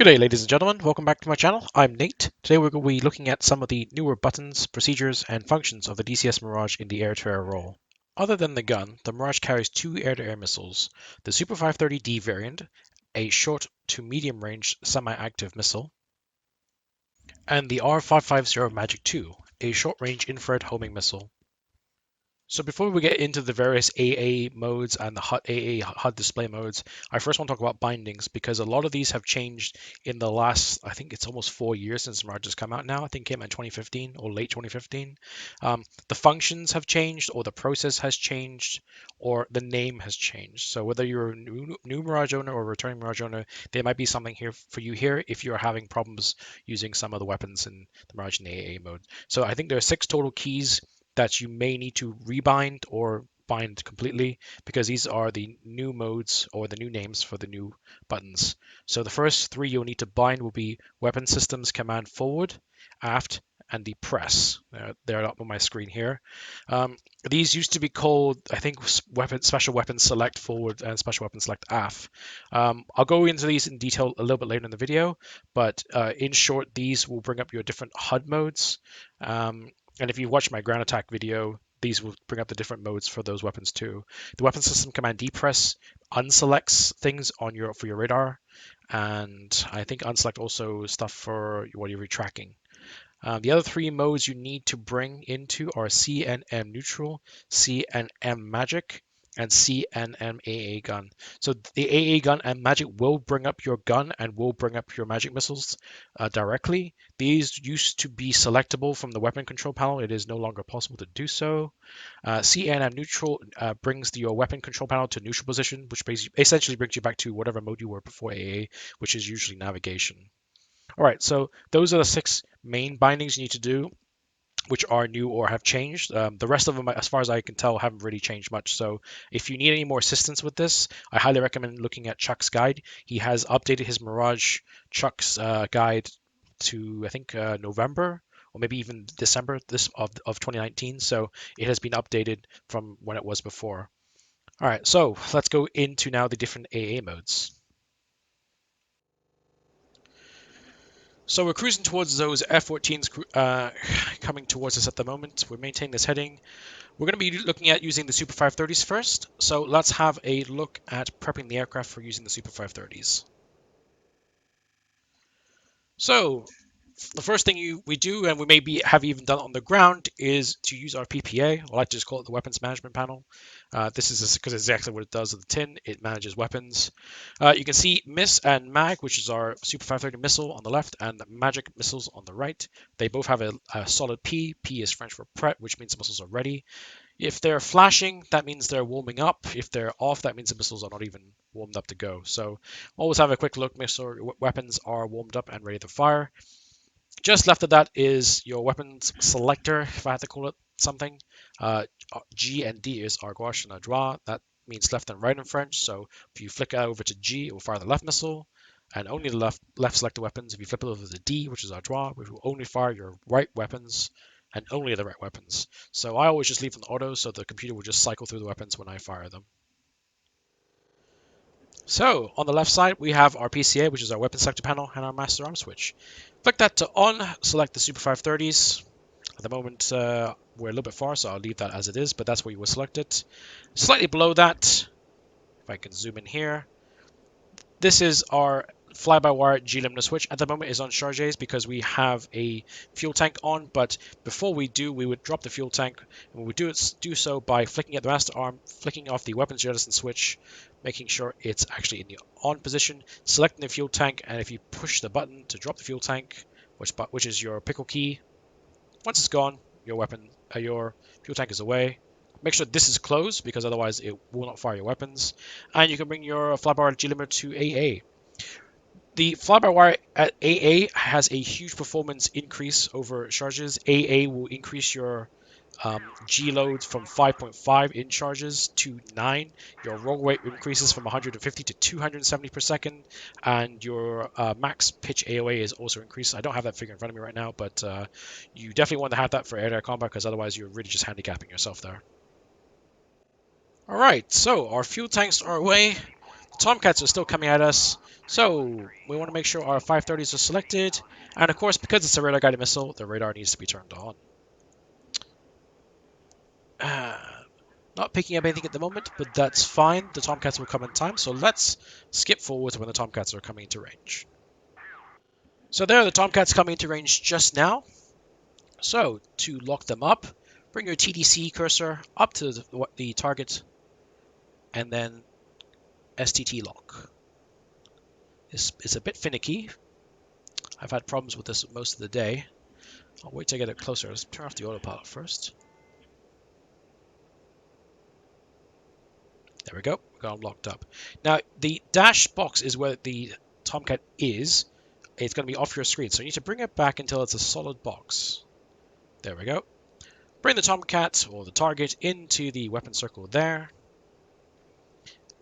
Good day, ladies and gentlemen. Welcome back to my channel. I'm Nate. Today we're going to be looking at some of the newer buttons, procedures, and functions of the DCS Mirage in the air-to-air role. Other than the gun, the Mirage carries two air-to-air missiles, the Super530D variant, a short to medium-range semi-active missile, and the R550 Magic 2, a short-range infrared homing missile. So before we get into the various AA modes and the AA HUD display modes, I first want to talk about bindings because a lot of these have changed in the last, I think it's almost 4 years since Mirage has come out now. I think it came out in 2015 or late 2015. The functions have changed, or the process has changed, or the name has changed. So whether you're a new Mirage owner or a returning Mirage owner, there might be something here for you here if you're having problems using some of the weapons in the Mirage in the AA mode. So I think there are 6 total keys that you may need to rebind or bind completely because these are the new modes or the new names for the new buttons. So the first 3 you'll need to bind will be Weapon Systems Command Forward, Aft, and the Press. They're up on my screen here. These used to be called, I think, Special Weapons Select Forward and Special Weapons Select Aft. I'll go into these in detail a little bit later in the video, but in short, these will bring up your different HUD modes. And if you watch my ground attack video, these will bring up the different modes for those weapons too. The weapon system command depress unselects things on for your radar, and I think unselect also stuff for what you're retracking. The other 3 modes you need to bring into are CNM neutral, CNM magic, and CNM AA gun. So the AA gun and magic will bring up your gun and will bring up your magic missiles directly. These used to be selectable from the weapon control panel. It is no longer possible to do so. CNM neutral brings your weapon control panel to neutral position, which essentially brings you back to whatever mode you were before AA, which is usually navigation. All right, so those are the 6 main bindings you need to do, which are new or have changed. The rest of them, as far as I can tell, haven't really changed much. So if you need any more assistance with this, I highly recommend looking at Chuck's guide. He has updated his Mirage Chuck's guide to, I think, November or maybe even December of 2019. So it has been updated from when it was before. All right, so let's go into now the different AA modes. So we're cruising towards those F-14s coming towards us at the moment. We're maintaining this heading. We're going to be looking at using the Super530s first. So let's have a look at prepping the aircraft for using the Super530s. So the first thing we do, and we maybe have even done it on the ground, is to use our PPA. I like to just call it the Weapons Management Panel. This is because it's exactly what it does on the tin. It manages weapons. You can see MISS and MAG, which is our Super 530 missile on the left, and Magic missiles on the right. They both have a solid P. P is French for prêt, which means the missiles are ready. If they're flashing, that means they're warming up. If they're off, that means the missiles are not even warmed up to go. So always have a quick look, make sure weapons are warmed up and ready to fire. Just left of that is your weapons selector, if I had to call it something. G and D is à gauche and à droite. That means left and right in French. So if you flick it over to G, it will fire the left missile, and only the left selected weapons. If you flip it over to D, which is à droite, which will only fire your right weapons, and only the right weapons. So I always just leave them auto, so the computer will just cycle through the weapons when I fire them. So on the left side, we have our PCA, which is our weapon selector panel, and our master arm switch. Flick that to on, select the Super 530s. At the moment, we're a little bit far, so I'll leave that as it is, but that's where you will select it. Slightly below that, if I can zoom in here, this is our fly-by-wire G-limiter switch. At the moment is on charges because we have a fuel tank on, but before we do, we would drop the fuel tank, and we would do so by flicking at the master arm, flicking off the weapons jettison switch, making sure it's actually in the on position, selecting the fuel tank, and if you push the button to drop the fuel tank, which is your pickle key, once it's gone, your fuel tank is away. Make sure this is closed because otherwise it will not fire your weapons. And you can bring your fly-by-wire G-limiter to AA. The fly-by-wire at AA has a huge performance increase over charges. AA will increase your G loads from 5.5 in charges to 9. Your roll rate increases from 150 to 270 per second, and your max pitch AOA is also increased. I don't have that figure in front of me right now, but you definitely want to have that for air-to-air combat because otherwise you're really just handicapping yourself there. All right, so our fuel tanks are away. The Tomcats are still coming at us, so we want to make sure our 530s are selected. And of course, because it's a radar guided missile, the radar needs to be turned on. Uh, Not picking up anything at the moment, but that's fine. The Tomcats will come in time, so let's skip forward to when the Tomcats are coming into range. So there are the Tomcats coming into range just now. So to lock them up, bring your TDC cursor up to the target and then STT Lock. It's a bit finicky. I've had problems with this most of the day. I'll wait till I get it closer. Let's turn off the autopilot first. There we go. We got them locked up. Now, the dash box is where the Tomcat is. It's going to be off your screen, so you need to bring it back until it's a solid box. There we go. Bring the Tomcat, or the target, into the weapon circle there.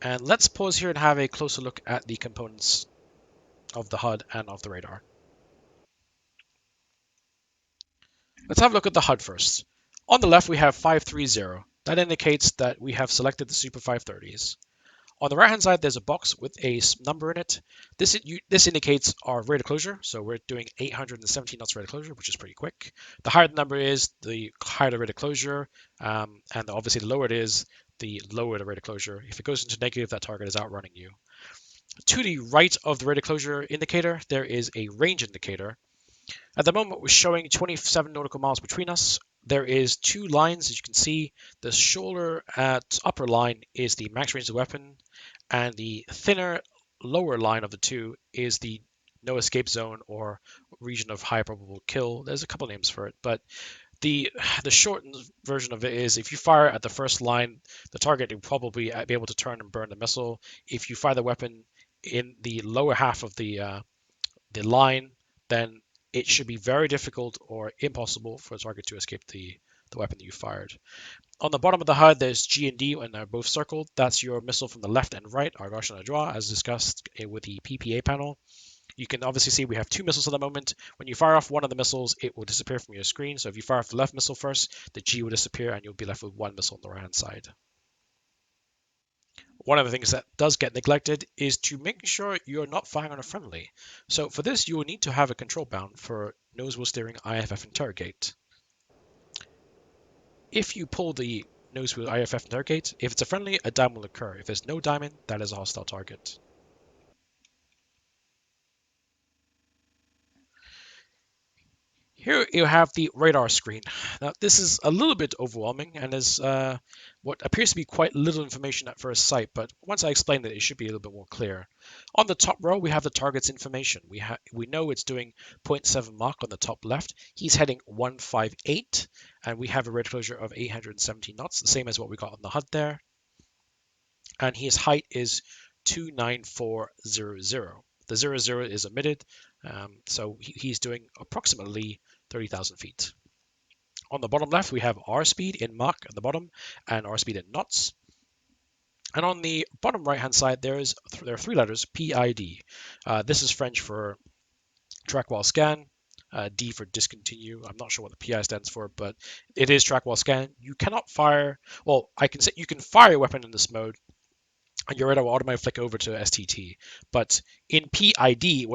And let's pause here and have a closer look at the components of the HUD and of the radar. Let's have a look at the HUD first. On the left, we have 530. That indicates that we have selected the Super 530s. On the right-hand side, there's a box with a number in it. This indicates our rate of closure, so we're doing 817 knots rate of closure, which is pretty quick. The higher the number is, the higher the rate of closure, and obviously the lower it is, the lower the rate of closure. If it goes into negative, that target is outrunning you. To the right of the rate of closure indicator, there is a range indicator. At the moment, we're showing 27 nautical miles between us. There is two lines, as you can see. The shoulder at upper line is the max range of the weapon, and the thinner lower line of the two is the no escape zone or region of high probable kill. There's a couple names for it, but the shortened version of it is if you fire at the first line, the target will probably be able to turn and burn the missile. If you fire the weapon in the lower half of the line, then it should be very difficult or impossible for the target to escape the weapon that you fired. On the bottom of the HUD, there's G and D, and they're both circled. That's your missile from the left and right, our gauche and our draw, as discussed with the PPA panel. You can obviously see we have two missiles at the moment. When you fire off one of the missiles, it will disappear from your screen. So if you fire off the left missile first, the G will disappear, and you'll be left with one missile on the right-hand side. One of the things that does get neglected is to make sure you're not firing on a friendly. So for this, you will need to have a control bound for nose wheel steering IFF interrogate. If you pull the nose wheel IFF interrogate, if it's a friendly, a diamond will occur. If there's no diamond, that is a hostile target. Here you have the radar screen. Now this is a little bit overwhelming and is what appears to be quite little information at first sight, but once I explain it, it should be a little bit more clear. On the top row, we have the target's information. We know it's doing 0.7 Mach on the top left. He's heading 158, and we have a rate closure of 817 knots, the same as what we got on the HUD there. And his height is 29400. The 00 is omitted, so he's doing approximately 30,000 feet. On the bottom left, we have our speed in Mach at the bottom and our speed in knots. And on the bottom right-hand side, there are three letters, PID. This is French for track while scan, D for discontinue. I'm not sure what the PI stands for, but it is track while scan. You cannot fire, well, I can say you can fire a weapon in this mode, and your radar will automatically flick over to STT. But in PID,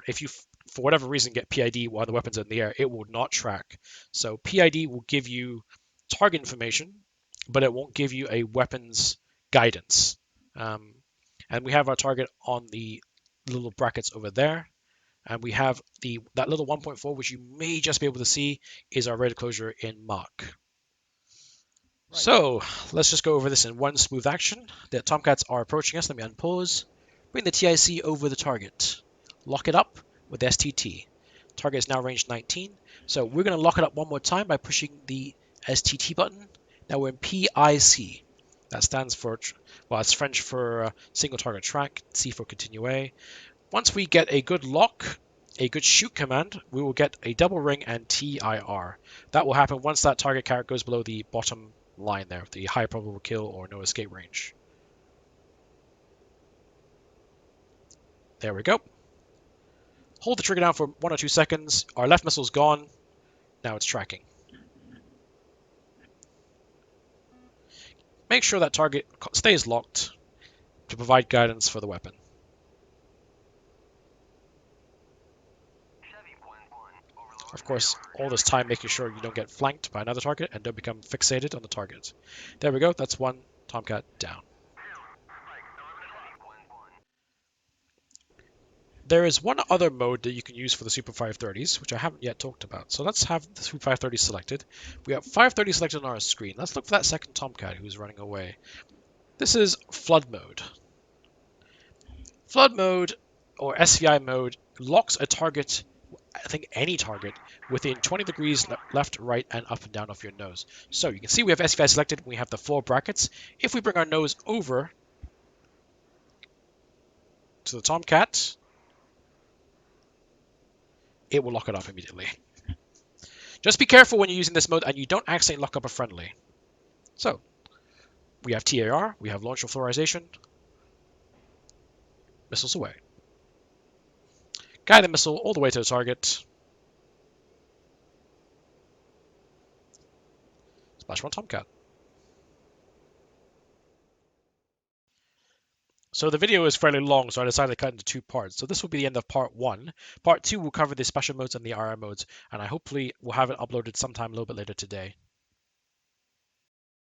if you for whatever reason get PID while the weapon's in the air, it will not track. So PID will give you target information, but it won't give you a weapon's guidance. And we have our target on the little brackets over there. And we have that little 1.4, which you may just be able to see, is our rate of closure in Mach. So let's just go over this in one smooth action. The Tomcats are approaching us. Let me unpause. Bring the TIC over the target. Lock it up with STT. Target is now range 19. So we're going to lock it up one more time by pushing the STT button. Now we're in PIC. That stands for, well, it's French for single target track, C for continue. Once we get a good lock, a good shoot command, we will get a double ring and TIR. That will happen once that target carrot goes below the bottom line there, the high probable kill or no escape range. There we go. Hold the trigger down for 1 or 2 seconds. Our left missile's gone. Now it's tracking. Make sure that target stays locked. to provide guidance for the weapon. Of course, all this time making sure you don't get flanked by another target and don't become fixated on the target. There we go, that's one Tomcat down. There is one other mode that you can use for the Super 530s, which I haven't yet talked about. So let's have the Super 530 selected. We have 530 selected on our screen. Let's look for that second Tomcat who's running away. This is Flood mode. Flood mode, or SVI mode, locks a target, I think any target, within 20 degrees left, right, and up and down of your nose. So you can see we have SVI selected. We have the 4 brackets. If we bring our nose over to the Tomcat, it will lock it up immediately. Just be careful when you're using this mode and you don't accidentally lock up a friendly. So, we have TAR, we have launch authorization, missiles away. Guide the missile all the way to the target. Splash 1 Tomcat. So the video is fairly long, so I decided to cut into 2 parts. So this will be the end of part 1. Part 2 will cover the special modes and the RR modes, and I hopefully will have it uploaded sometime a little bit later today.